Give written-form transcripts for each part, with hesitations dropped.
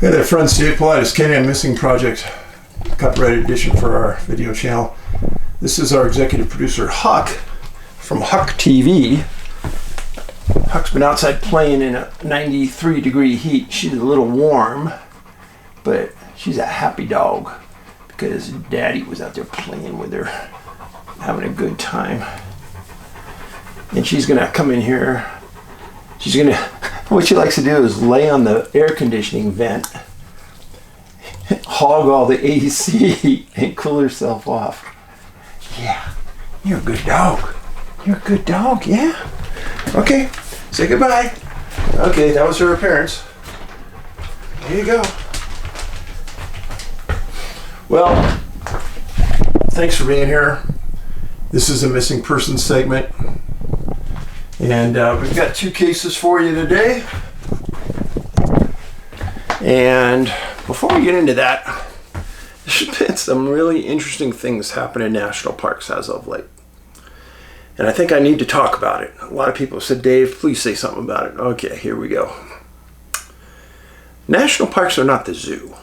Hey there friends, Dave Paulides, CanAm Missing Project, copyrighted edition for our video channel. This is our executive producer Huck from Huck TV. Huck's been outside playing in a 93-degree heat. She's a little warm, but she's a happy dog because Daddy was out there playing with her, having a good time. And she's gonna come in here. What she likes to do is lay on the air conditioning vent, hog all the AC, and cool herself off. Yeah, you're a good dog. You're a good dog, yeah? Okay, say goodbye. Okay, that was her appearance. There you go. Well, thanks for being here. This is a missing persons segment. And we've got two cases for you today. And before we get into that, there's been some really interesting things happen in national parks as of late. And I think I need to talk about it. A lot of people have said, Dave, please say something about it. Okay, here we go. National parks are not the zoo.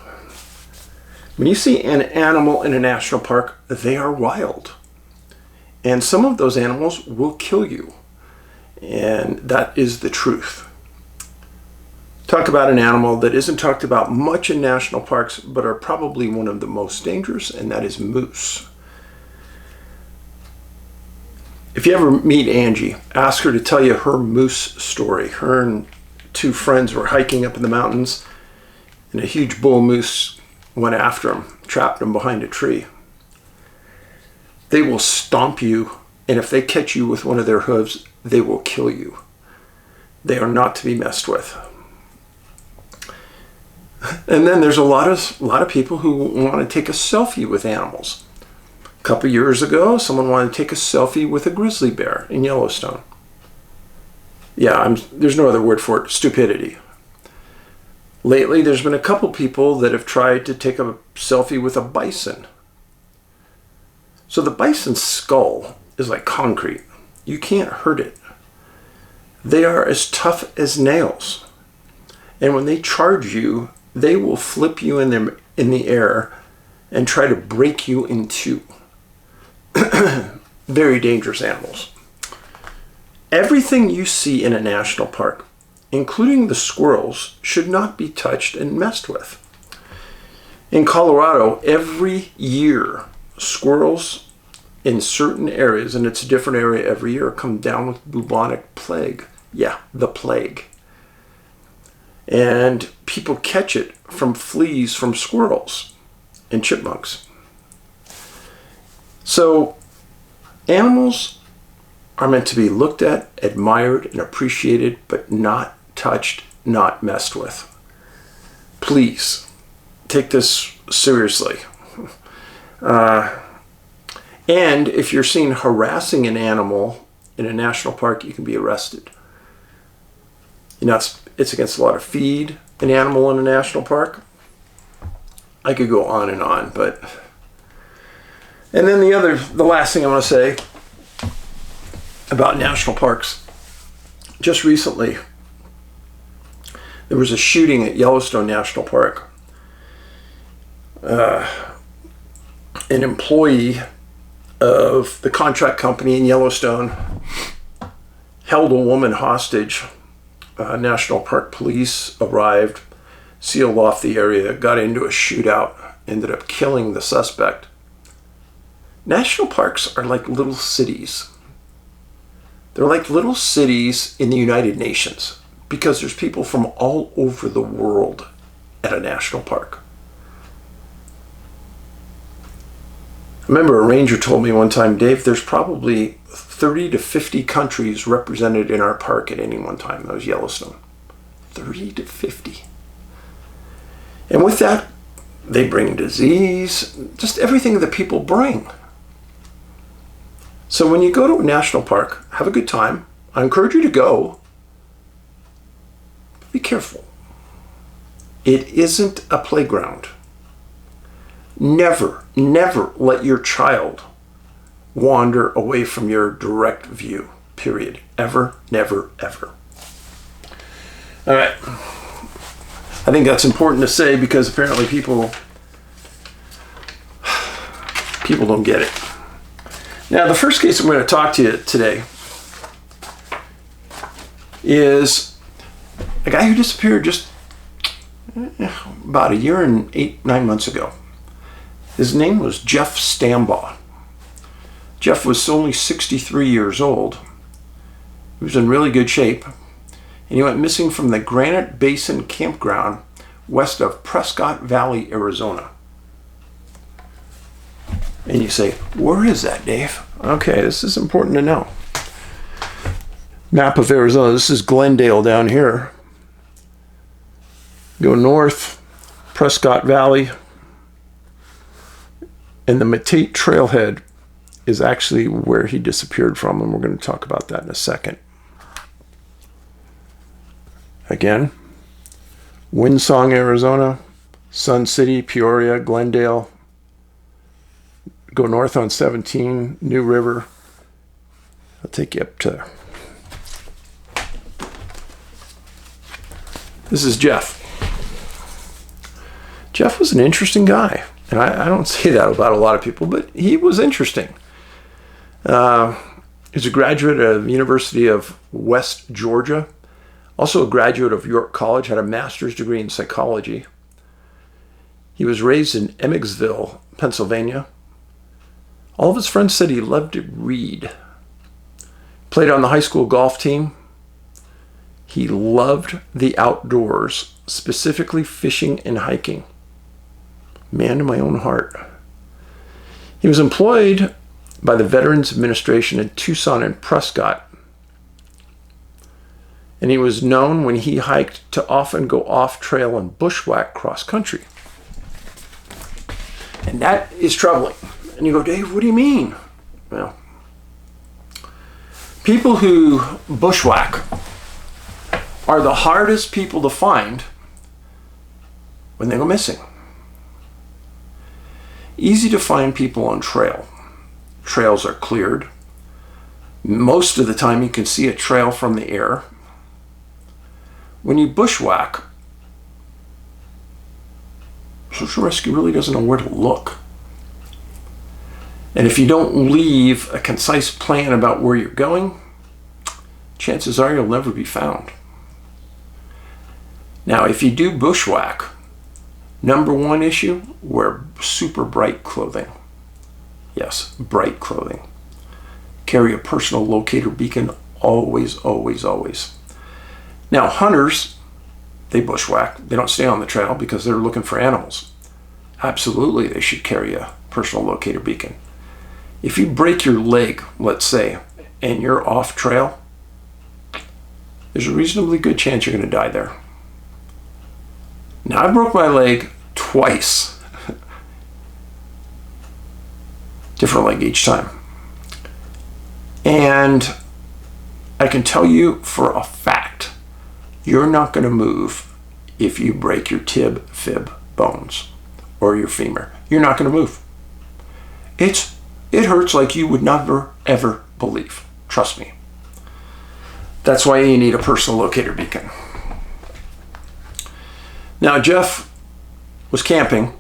When you see an animal in a national park, they are wild. And some of those animals will kill you. And that is the truth. Talk about an animal that isn't talked about much in national parks, but are probably one of the most dangerous, and that is moose. If you ever meet Angie, ask her to tell you her moose story. Her and two friends were hiking up in the mountains, and a huge bull moose went after them, trapped them behind a tree. They will stomp you, and if they catch you with one of their hooves, they will kill you. They are not to be messed with. And then there's a lot of people who want to take a selfie with animals. A couple years ago, someone wanted to take a selfie with a grizzly bear in Yellowstone. Yeah, there's no other word for it, stupidity. Lately, there's been a couple people that have tried to take a selfie with a bison. So the bison's skull is like concrete. You can't hurt it. They are as tough as nails. And when they charge you, they will flip you in the air and try to break you in two. Very dangerous animals. Everything you see in a national park, including the squirrels, should not be touched and messed with. In Colorado, every year, squirrels in certain areas, and it's a different area every year, come down with bubonic plague. Yeah, the plague. And people catch it from fleas from squirrels and chipmunks. So animals are meant to be looked at, admired, and appreciated, but not touched, not messed with. Please take this seriously. And if you're seen harassing an animal in a national park, you can be arrested. You know, it's against the law to feed an animal in a national park. I could go on and on, but... And then the last thing I want to say about national parks. Just recently, there was a shooting at Yellowstone National Park. An employee of the contract company in Yellowstone held a woman hostage. National Park Police arrived, sealed off the area, got into a shootout, ended up killing the suspect. National parks are like little cities. They're like little cities in the United Nations because there's people from all over the world at a national park. I remember a ranger told me one time, Dave, there's probably 30 to 50 countries represented in our park at any one time. That was Yellowstone. 30 to 50. And with that, they bring disease, just everything that people bring. So when you go to a national park, have a good time. I encourage you to go. Be careful. It isn't a playground. Never, never let your child wander away from your direct view, period. Ever, never, ever. All right. I think that's important to say because apparently people don't get it. Now, the first case I'm going to talk to you today is a guy who disappeared just about a year and 9 months ago. His name was Jeff Stambaugh. Jeff was only 63 years old. He was in really good shape. And he went missing from the Granite Basin Campground west of Prescott Valley, Arizona. And you say, where is that, Dave? Okay, this is important to know. Map of Arizona. This is Glendale down here. Go north, Prescott Valley, and the Matete Trailhead is actually where he disappeared from, and we're going to talk about that in a second. Again, Windsong, Arizona, Sun City, Peoria, Glendale. Go north on 17, New River. I'll take you up to... This is Jeff. Jeff was an interesting guy. And I don't say that about a lot of people, but he was interesting. He's a graduate of the University of West Georgia. Also a graduate of York College, had a master's degree in psychology. He was raised in Emmetsville, Pennsylvania. All of his friends said he loved to read. Played on the high school golf team. He loved the outdoors, specifically fishing and hiking. Man to my own heart. He was employed by the Veterans Administration in Tucson and Prescott. And he was known when he hiked to often go off trail and bushwhack cross country. And that is troubling. And you go, Dave, what do you mean? Well, people who bushwhack are the hardest people to find when they go missing. Easy to find people on trail. Trails are cleared. Most of the time you can see a trail from the air. When you bushwhack, social rescue really doesn't know where to look. And if you don't leave a concise plan about where you're going, chances are you'll never be found. Now, if you do bushwhack, number one issue, wear super bright clothing. Yes, bright clothing. Carry a personal locator beacon always, always, always. Now, hunters, they bushwhack. They don't stay on the trail because they're looking for animals. Absolutely, they should carry a personal locator beacon. If you break your leg, let's say, and you're off trail, there's a reasonably good chance you're going to die there. Now, I broke my leg twice. Different leg each time. And I can tell you for a fact, you're not going to move if you break your tib, fib bones or your femur. You're not going to move. It hurts like you would never, ever believe. Trust me. That's why you need a personal locator beacon. Now, Jeff was camping,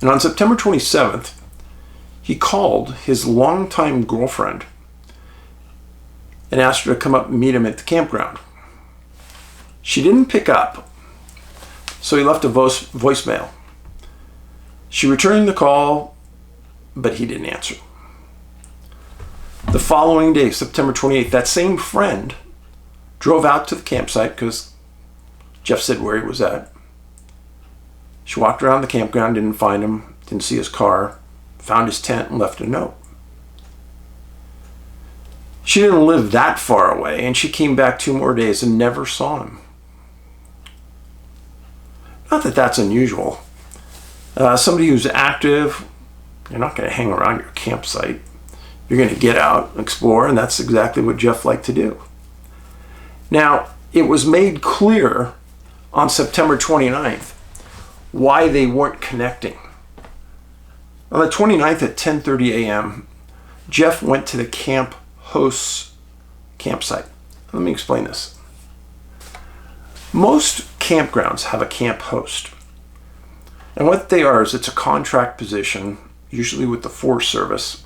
and on September 27th, he called his longtime girlfriend and asked her to come up and meet him at the campground. She didn't pick up, so he left a voicemail. She returned the call, but he didn't answer. The following day, September 28th, that same friend drove out to the campsite because Jeff said where he was at. She walked around the campground, didn't find him, didn't see his car, found his tent and left a note. She didn't live that far away, and she came back 2 more days and never saw him. Not that that's unusual. Somebody who's active, you're not going to hang around your campsite. You're going to get out and explore, and that's exactly what Jeff liked to do. Now, it was made clear on September 29th why they weren't connecting. On the 29th at 10:30 a.m., Jeff went to the camp host's campsite. Let me explain this. Most campgrounds have a camp host. And what they are is it's a contract position, usually with the Forest Service.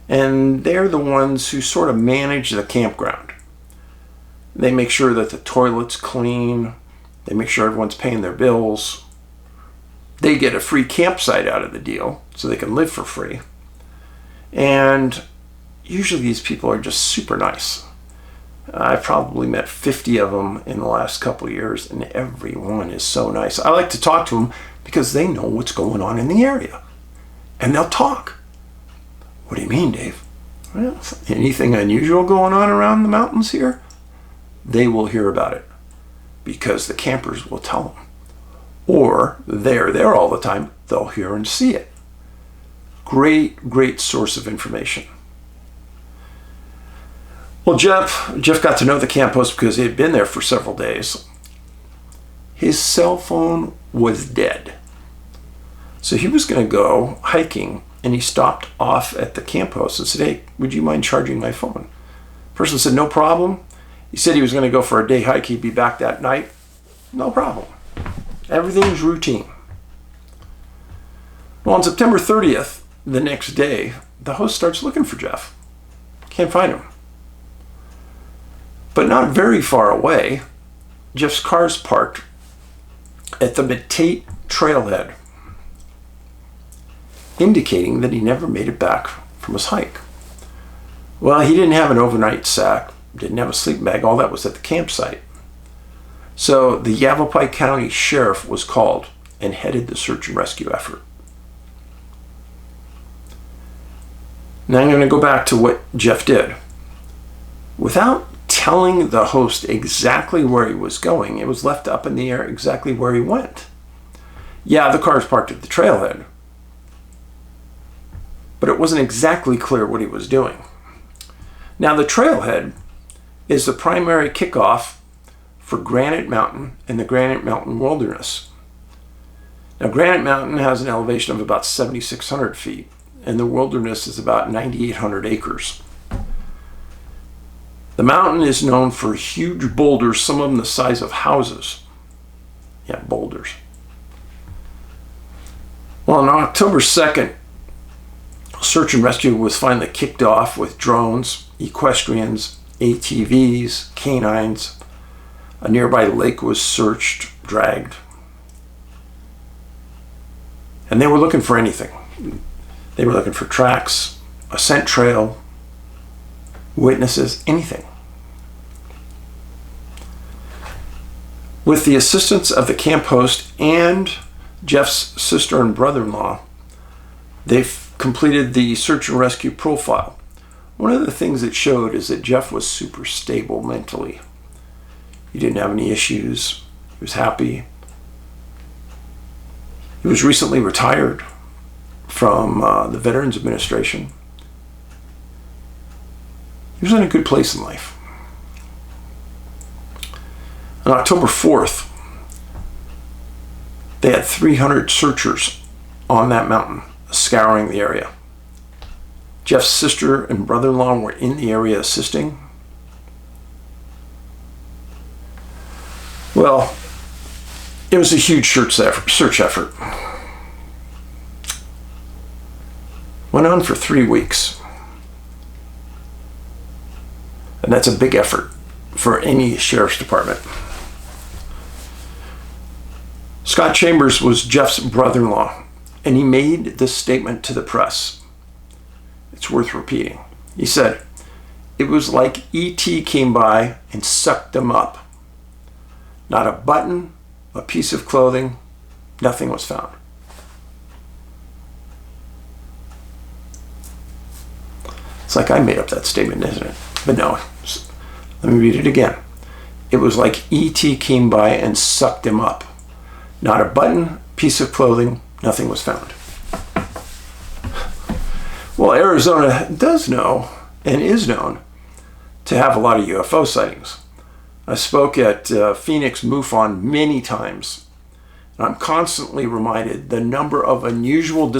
And they're the ones who sort of manage the campground. They make sure that the toilet's clean. They make sure everyone's paying their bills. They get a free campsite out of the deal, so they can live for free. And usually these people are just super nice. I've probably met 50 of them in the last couple of years, and everyone is so nice. I like to talk to them because they know what's going on in the area. And they'll talk. What do you mean, Dave? Well, anything unusual going on around the mountains here? They will hear about it because the campers will tell them. Or they're there all the time, they'll hear and see it. Great source of information. Well, Jeff got to know the camp host because he had been there for several days. His cell phone was dead. So he was going to go hiking, and he stopped off at the camp host and said, "Hey, would you mind charging my phone?" The person said, "No problem." He said he was going to go for a day hike. He'd be back that night. No problem. Everything's routine. Well, on September 30th, the next day, the host starts looking for Jeff. Can't find him. But not very far away, Jeff's car's parked at the Tate trailhead, indicating that he never made it back from his hike. Well, he didn't have an overnight sack, didn't have a sleeping bag, all that was at the campsite. So the Yavapai County Sheriff was called and headed the search and rescue effort. Now I'm going to go back to what Jeff did. Without telling the host exactly where he was going, it was left up in the air exactly where he went. Yeah, the car's parked at the trailhead, but it wasn't exactly clear what he was doing. Now, the trailhead is the primary kickoff for Granite Mountain and the Granite Mountain Wilderness. Now, Granite Mountain has an elevation of about 7,600 feet, and the wilderness is about 9,800 acres. The mountain is known for huge boulders, some of them the size of houses. Yeah, boulders. Well, on October 2nd, search and rescue was finally kicked off with drones, equestrians, ATVs, canines. A nearby lake was searched, dragged. And they were looking for anything. They were looking for tracks, a scent trail, witnesses, anything. With the assistance of the camp host and Jeff's sister and brother-in-law, they've completed the search and rescue profile. One of the things it showed is that Jeff was super stable mentally. He didn't have any issues. He was happy. He was recently retired from the Veterans Administration. He was in a good place in life. On October 4th, they had 300 searchers on that mountain scouring the area. Jeff's sister and brother-in-law were in the area assisting. Well, it was a huge search effort. Went on for 3 weeks. And that's a big effort for any sheriff's department. Scott Chambers was Jeff's brother-in-law, and he made this statement to the press. It's worth repeating. He said, "It was like E.T. came by and sucked them up. Not a button, a piece of clothing, nothing was found." It's like I made up that statement, isn't it? But no, let me read it again. It was like E.T. came by and sucked him up. Not a button, piece of clothing, nothing was found. Well, Arizona does know and is known to have a lot of UFO sightings. I spoke at Phoenix MUFON many times, and I'm constantly reminded the number of unusual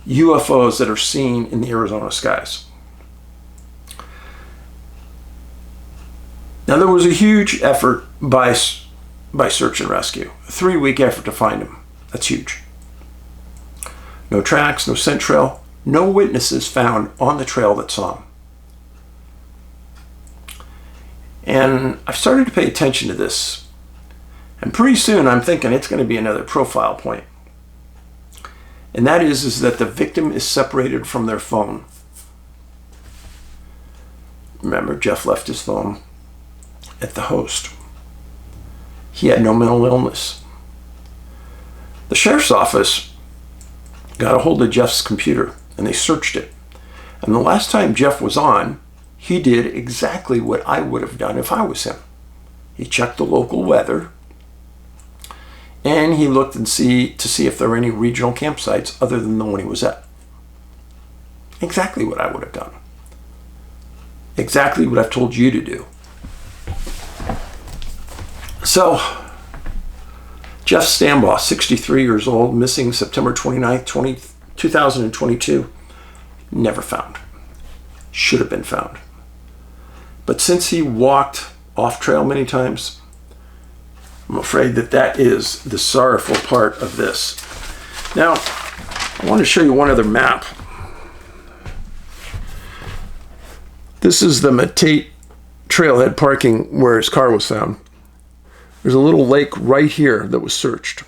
UFOs that are seen in the Arizona skies. Now, there was a huge effort by search and rescue. A 3-week effort to find him. That's huge. No tracks, no scent trail, no witnesses found on the trail that saw him. And I've started to pay attention to this. And pretty soon I'm thinking it's going to be another profile point. And that is that the victim is separated from their phone. Remember, Jeff left his phone at the host. He had no mental illness. The sheriff's office got a hold of Jeff's computer and they searched it. And the last time Jeff was on, he did exactly what I would have done if I was him. He checked the local weather and he looked to see if there were any regional campsites other than the one he was at. Exactly what I would have done. Exactly what I've told you to do. So, Jeff Stambaugh, 63 years old, missing September 29th, 2022, never found. Should have been found. But since he walked off trail many times, I'm afraid that is the sorrowful part of this. Now, I want to show you one other map. This is the Matate trailhead parking where his car was found. There's a little lake right here that was searched.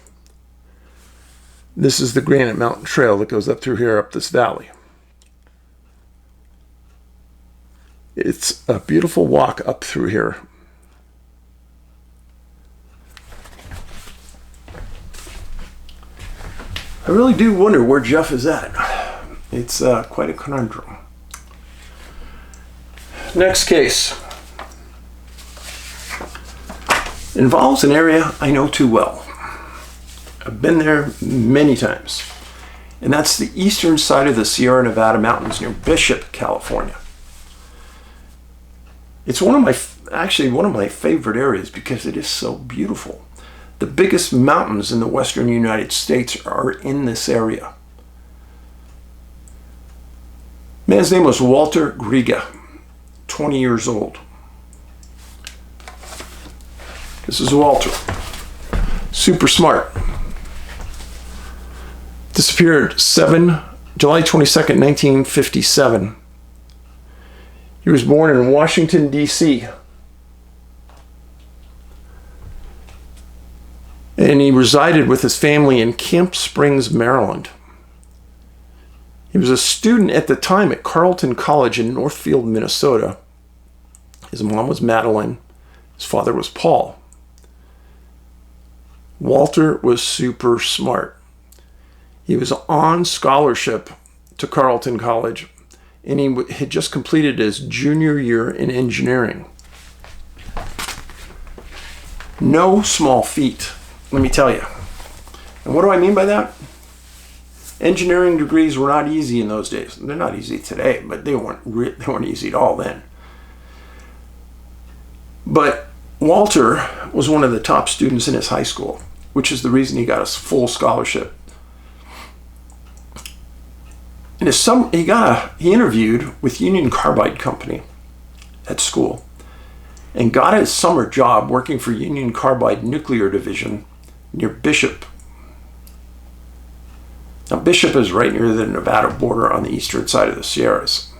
This is the Granite Mountain Trail that goes up through here, up this valley. It's a beautiful walk up through here. I really do wonder where Jeff is at. It's quite a conundrum. Next case involves an area I know too well. I've been there many times. And that's the eastern side of the Sierra Nevada mountains near Bishop, California. It's one of my favorite areas because it is so beautiful. The biggest mountains in the western United States are in this area. Man's name was Walter Griga, 20 years old. This is Walter. Super smart. Disappeared July 22nd, 1957. He was born in Washington, D.C. And he resided with his family in Camp Springs, Maryland. He was a student at the time at Carleton College in Northfield, Minnesota. His mom was Madeline. His father was Paul. Walter was super smart. He was on scholarship to Carleton College, and he had just completed his junior year in engineering. No small feat, let me tell you. And what do I mean by that? Engineering degrees were not easy in those days. They're not easy today, but they weren't easy at all then. But Walter was one of the top students in his high school, which is the reason he got a full scholarship. In he interviewed with Union Carbide Company at school and got his summer job working for Union Carbide Nuclear Division near Bishop. Now, Bishop is right near the Nevada border on the eastern side of the Sierras.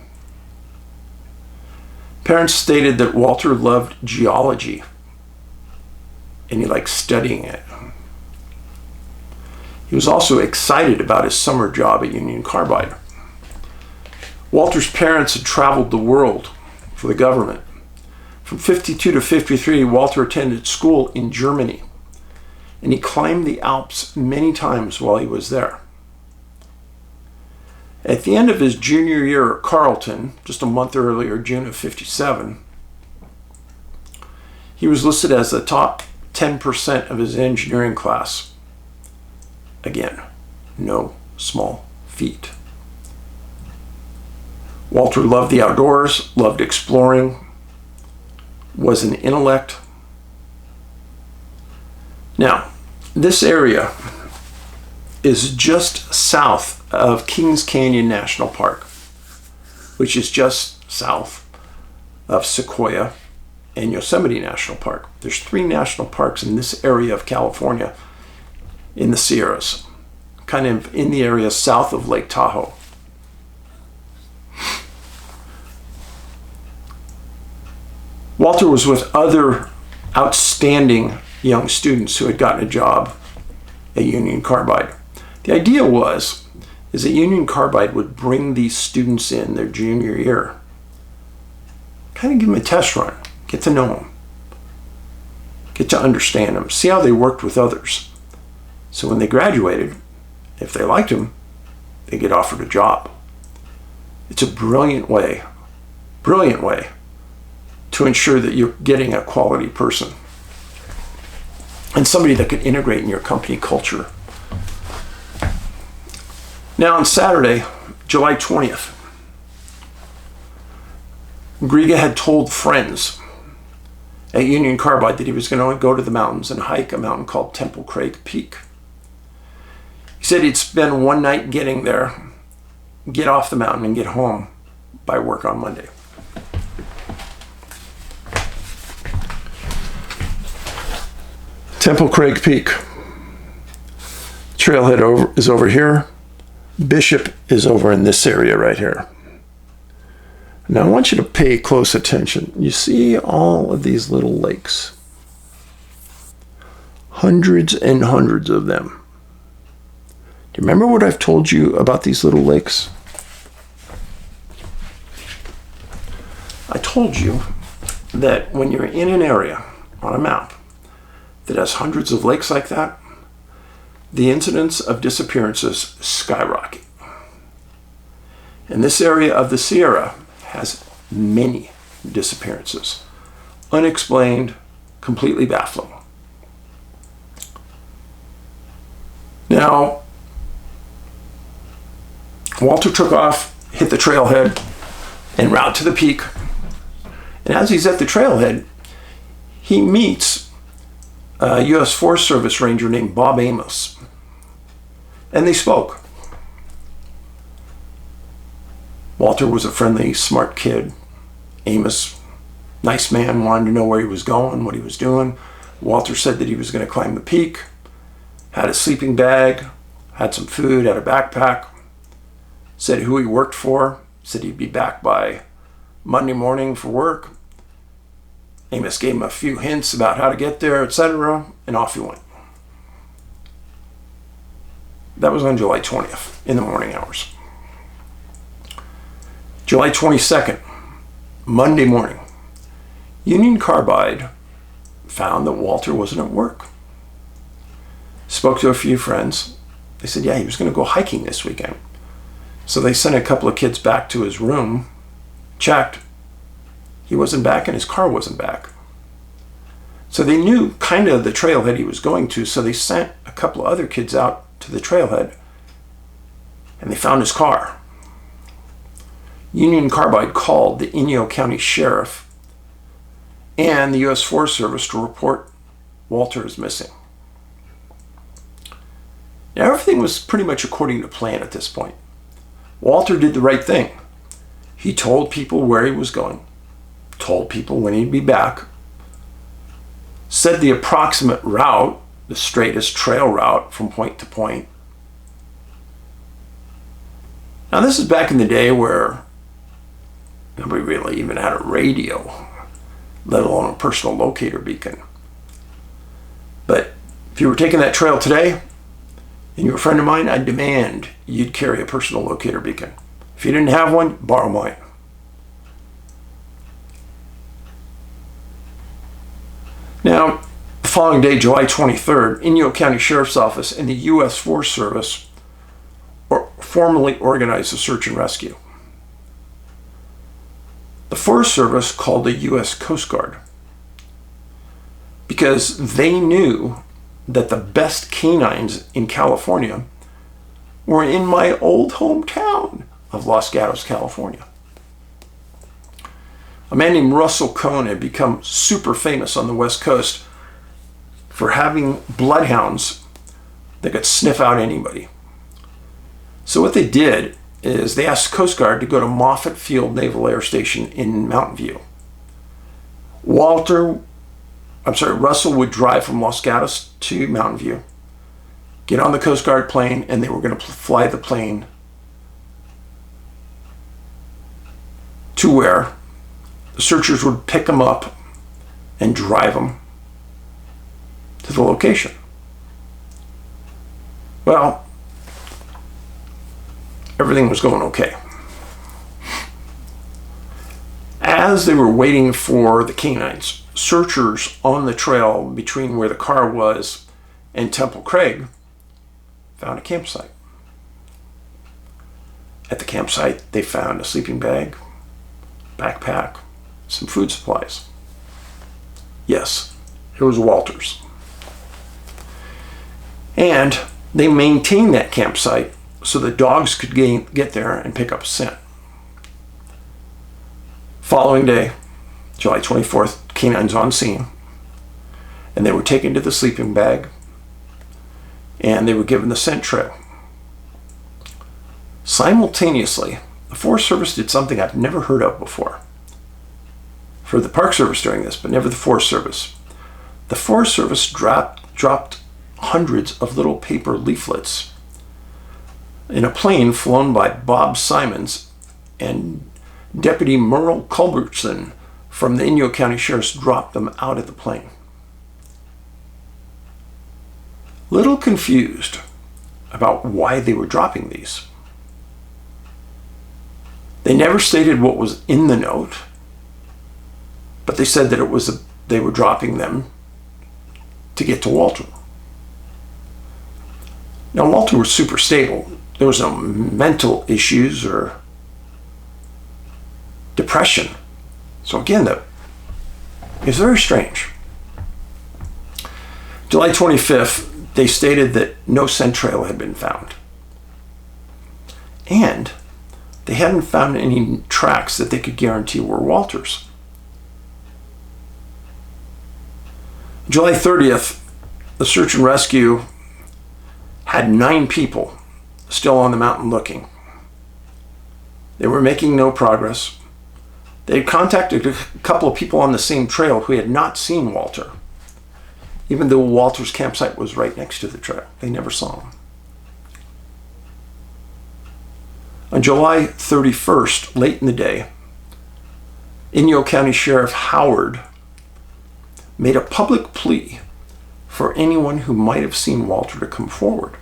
Parents stated that Walter loved geology and he liked studying it. He was also excited about his summer job at Union Carbide. Walter's parents had traveled the world for the government. From 52 to 53, Walter attended school in Germany, and he climbed the Alps many times while he was there. At the end of his junior year at Carleton, just a month earlier, June of 57, he was listed as the top 10% of his engineering class. Again, no small feat. Walter loved the outdoors, loved exploring, was an intellect. Now, this area is just south of Kings Canyon National Park, which is just south of Sequoia and Yosemite National Park. There's 3 national parks in this area of California in the Sierras, kind of in the area south of Lake Tahoe. Walter was with other outstanding young students who had gotten a job at Union Carbide. The idea is that Union Carbide would bring these students in their junior year, kind of give them a test run, get to know them, get to understand them, see how they worked with others. So when they graduated, if they liked them, they get offered a job. It's a brilliant way to ensure that you're getting a quality person and somebody that could integrate in your company culture. Now on Saturday, July 20th, Griga had told friends at Union Carbide that he was going to go to the mountains and hike a mountain called Temple Craig Peak. He said he'd spend one night getting there, get off the mountain, and get home by work on Monday. Temple Craig Peak. Trailhead is over here. Bishop is over in this area right here. Now I want you to pay close attention. You see all of these little lakes. Hundreds and hundreds of them. Do you remember what I've told you about these little lakes? I told you that when you're in an area on a map that has hundreds of lakes like that, the incidence of disappearances skyrocket. And this area of the Sierra has many disappearances. Unexplained, completely baffling. Now, Walter took off, hit the trailhead, en route to the peak. And as he's at the trailhead, he meets a U.S. Forest Service ranger named Bob Amos. And they spoke. Walter was a friendly, smart kid. Amos, nice man, wanted to know where he was going, what he was doing. Walter said that he was going to climb the peak, had a sleeping bag, had some food, had a backpack, said who he worked for, said he'd be back by Monday morning for work. Amos gave him a few hints about how to get there, etc., and off he went. That was on July 20th, in the morning hours. July 22nd, Monday morning, Union Carbide found that Walter wasn't at work. Spoke to a few friends. They said, yeah, he was going to go hiking this weekend. So they sent a couple of kids back to his room, checked. He wasn't back and his car wasn't back. So they knew kind of the trailhead he was going to, so they sent a couple of other kids out to the trailhead and they found his car. Union Carbide called the Inyo County Sheriff and the U.S. Forest Service to report Walter is missing. Now everything was pretty much according to plan at this point. Walter did the right thing. He told people where he was going, told people when he'd be back, said the approximate route, the straightest trail route from point to point. Now this is back in the day where nobody really even had a radio, let alone a personal locator beacon. But if you were taking that trail today and you're a friend of mine, I'd demand you'd carry a personal locator beacon. If you didn't have one, borrow mine. Now, the following day, July 23rd, Inyo County Sheriff's Office and the U.S. Forest Service formally organized a search and rescue. The Forest Service called the U.S. Coast Guard because they knew that the best canines in California were in my old hometown of Los Gatos, California. A man named Russell Cohn had become super famous on the West Coast for having bloodhounds that could sniff out anybody. So what they did is they asked the Coast Guard to go to Moffett Field Naval Air Station in Mountain View. Russell would drive from Los Gatos to Mountain View, get on the Coast Guard plane, and they were going to fly the plane to where the searchers would pick them up and drive them to the location. Well, everything was going okay. As they were waiting for the canines, searchers on the trail between where the car was and Temple Craig found a campsite. At the campsite, they found a sleeping bag, backpack, some food supplies. Yes, it was Walter's. And they maintained that campsite so the dogs could get there and pick up a scent. Following day, July 24th, canines on scene, and they were taken to the sleeping bag and they were given the scent trail. Simultaneously, the Forest Service did something I've never heard of before. For the Park Service doing this, but never the Forest Service. The Forest Service dropped hundreds of little paper leaflets in a plane flown by Bob Simons, and Deputy Merle Culbertson from the Inyo County Sheriff's dropped them out of the plane. Little confused about why they were dropping these. They never stated what was in the note, but they said that they were dropping them to get to Walter. Now, Walter was super stable. There was no mental issues or depression. So again, it's very strange. July 25th, they stated that no scent trail had been found. And they hadn't found any tracks that they could guarantee were Walter's. July 30th, the search and rescue had 9 people still on the mountain looking. They were making no progress. They had contacted a couple of people on the same trail who had not seen Walter, even though Walter's campsite was right next to the trail. They never saw him. On July 31st, late in the day, Inyo County Sheriff Howard made a public plea for anyone who might have seen Walter to come forward.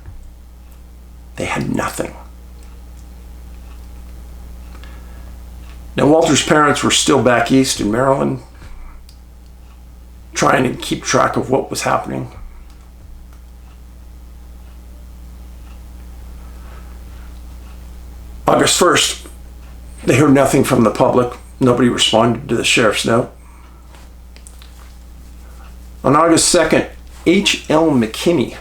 They had nothing. Now, Walter's parents were still back east in Maryland, trying to keep track of what was happening. August 1st, they heard nothing from the public. Nobody responded to the sheriff's note. On August 2nd, H.L. McKinney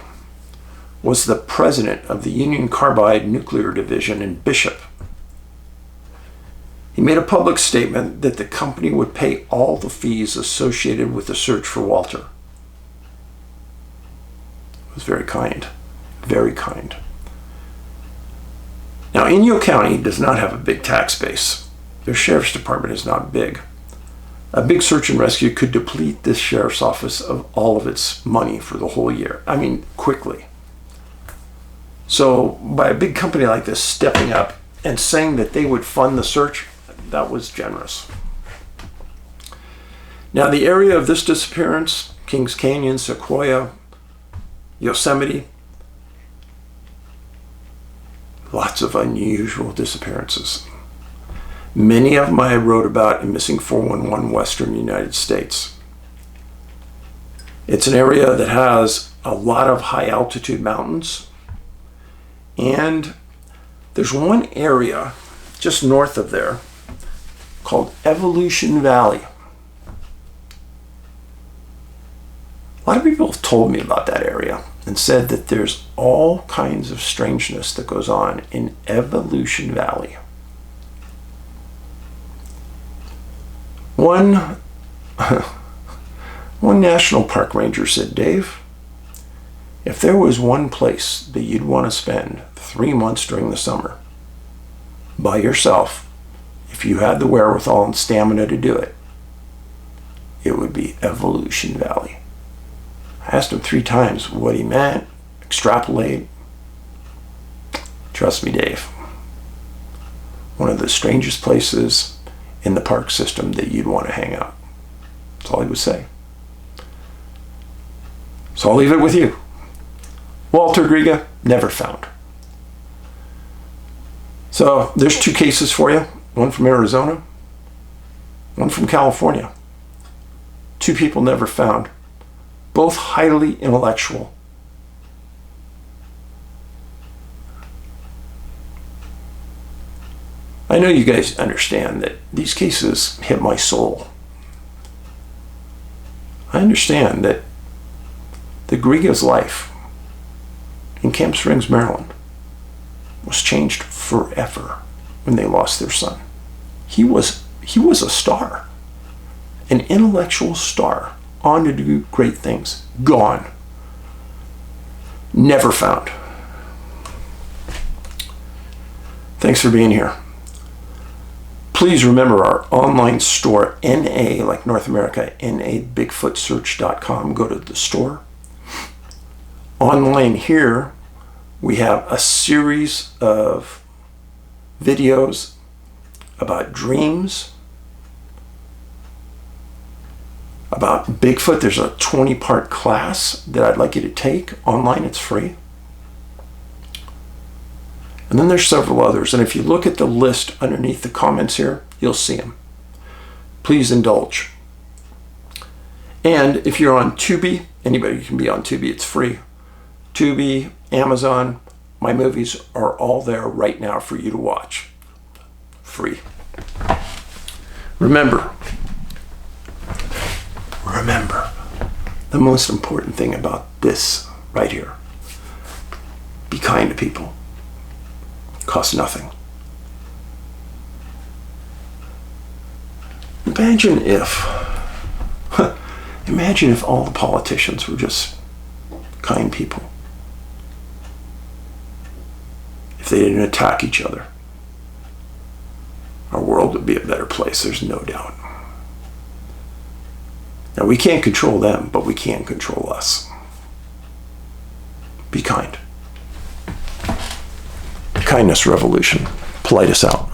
was the president of the Union Carbide Nuclear Division in Bishop. He made a public statement that the company would pay all the fees associated with the search for Walter. It was very kind, very kind. Now, Inyo County does not have a big tax base. Their sheriff's department is not big. A big search and rescue could deplete this sheriff's office of all of its money for the whole year. I mean, quickly. So by a big company like this stepping up and saying that they would fund the search, that was generous. Now, the area of this disappearance, Kings Canyon, Sequoia, Yosemite, lots of unusual disappearances. Many of them I wrote about in Missing 411 Western United States. It's an area that has a lot of high altitude mountains, and there's one area just north of there called Evolution Valley. A lot of people have told me about that area and said that there's all kinds of strangeness that goes on in Evolution Valley. One national park ranger said, Dave, if there was one place that you'd want to spend 3 months during the summer by yourself, if you had the wherewithal and stamina to do it, it would be Evolution Valley. I asked him 3 times what he meant. Extrapolate. Trust me, Dave. One of the strangest places in the park system that you'd want to hang out. That's all he would say. So I'll leave it with you. Walter Griga, never found. So there's 2 cases for you. One from Arizona, one from California. 2 people never found. Both highly intellectual. I know you guys understand that these cases hit my soul. I understand that the Griga's life in Camp Springs, Maryland was changed forever when they lost their son. He was a star, an intellectual star, on to do great things. Gone. Never found. Thanks for being here. Please remember our online store, NA, like North America, NABigfootsearch.com. Go to the store. Online here, we have a series of videos about dreams, about Bigfoot. There's a 20-part class that I'd like you to take online. It's free. And then there's several others. And if you look at the list underneath the comments here, you'll see them. Please indulge. And if you're on Tubi, anybody can be on Tubi, it's free. Tubi, Amazon, my movies are all there right now for you to watch. Free. Remember, the most important thing about this right here, be kind to people. Costs nothing. Imagine if all the politicians were just kind people. If they didn't attack each other, our world would be a better place, there's no doubt. Now, we can't control them, but we can control us. Be kind. Kindness Revolution. Paulides out.